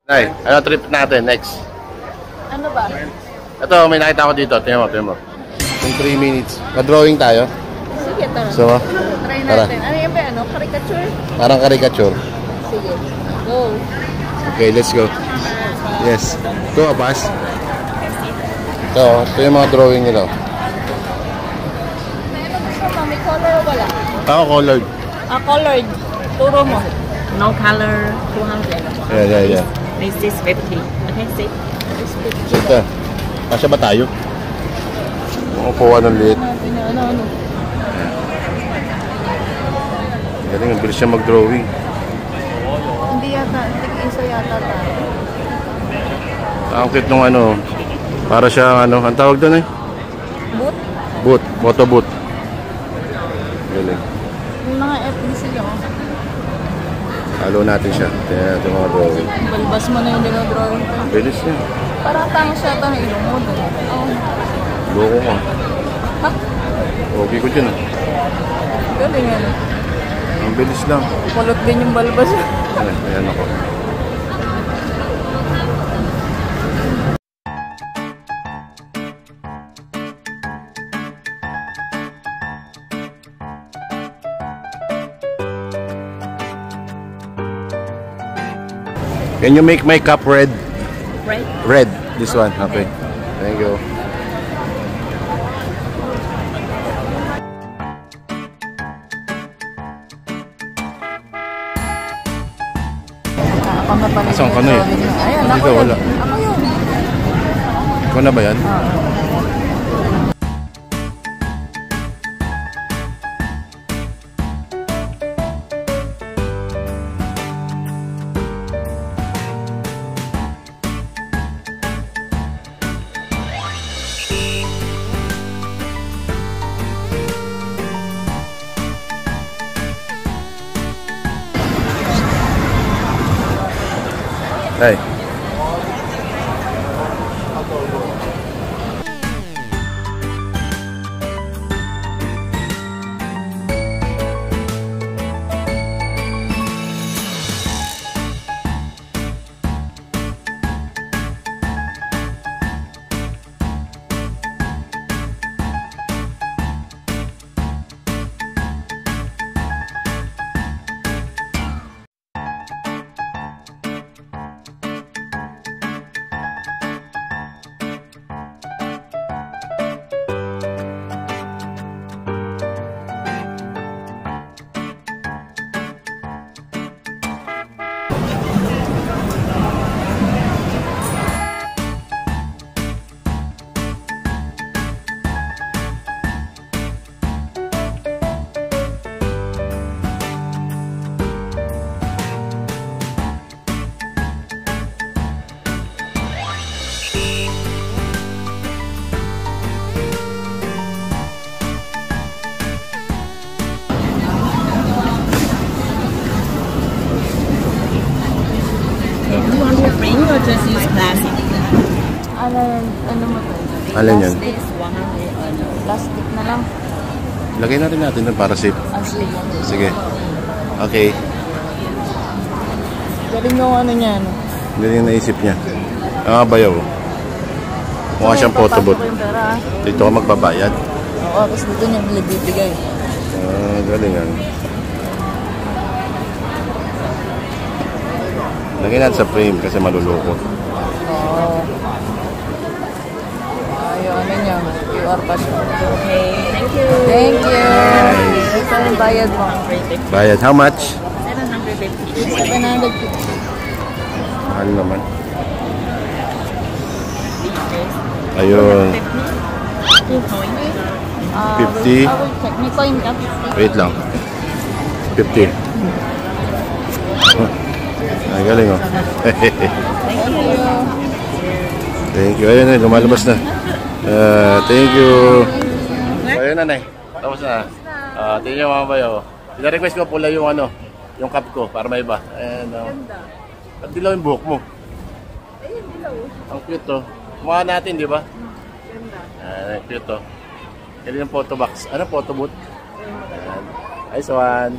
Nay, ano trip natin next? Ano ba? Ito, may nakita ko dito. Tingnan mo. In 3 minutes. Pa-drawing tayo. Sige, tara. So, try tara. natin. Ano yan ba? Ano? Caricature? Parang caricature. Sige. Go. Okay, let's go. Yes. Go, Abbas. Ito yung mga drawing nila. Ano gusto mo? May color o wala? Ako, colored. Colored. Turo mo. No color, 200. Yeah. This is 50. Okay, see? Ito. Kasya ba tayo? Kukuha ng liit. Ano? Galing, ang bilis siya mag-drawing. Hindi yata. Tig-isa yata tayo. Ang cute nung ano. Para siya, ano, ang tawag doon eh? Boot? Boot. Photo boot. Galing. Yung mga FBC yun. Halo natin siya. Tingnan natin mga drawing. Balbas mo na yung dinodrawing ko. Ang bilis niya. Parang tanga siya ito ng ilong mo. Oh. Loko ka. Ha? Okay ko dyan ah. Galing yan. Ang bilis lang. Kulot din yung balbas. Ayan ako. Can you make my cup red? Right? Red. This one. Okay. Thank you. Ako na pala. Asan ka na eh? Ayan, Dito ako wala. yun. Ako yun. Ikaw na ba yan? Hey. You want to bring or just use plastic? Ano mo to? Alin yan? This 100. Plastic na lang. Lagay natin dun para safe. Sige. Sige. Okay. Galing yung ano niya. Ano? Hindi yung naisip niya. Ang bayaw. Mukha siyang photo booth. Papasok ko yung pera. Dito ka magbabayad. Oo, tapos dito niya bibigay. Galing yan. Lagyan natin sa frame kasi maluloko. Oo. Ayun, ano niya. QR pa siya. Okay, thank you. Thank you. Saan yung bayad mo? Bayad. How much? 750. 750. Mahal naman. Ayun. 50. I will check. May coin ka? 50. Wait lang. 50. Ay, galing oh. Thank you. Thank you. Ayun, lumalabas na. Thank you. Ayun na, Nay. Tapos na. Tingnan nyo mga bayo. Pina-request ko pula yung ano, yung cup ko para may iba. Ayan. At dilaw yung buhok mo. Ayun, dilaw. Ang cute to. Mukha natin, di ba? Cute to. Galing yung photo box. Ano, photo booth? Ayan. Nice one.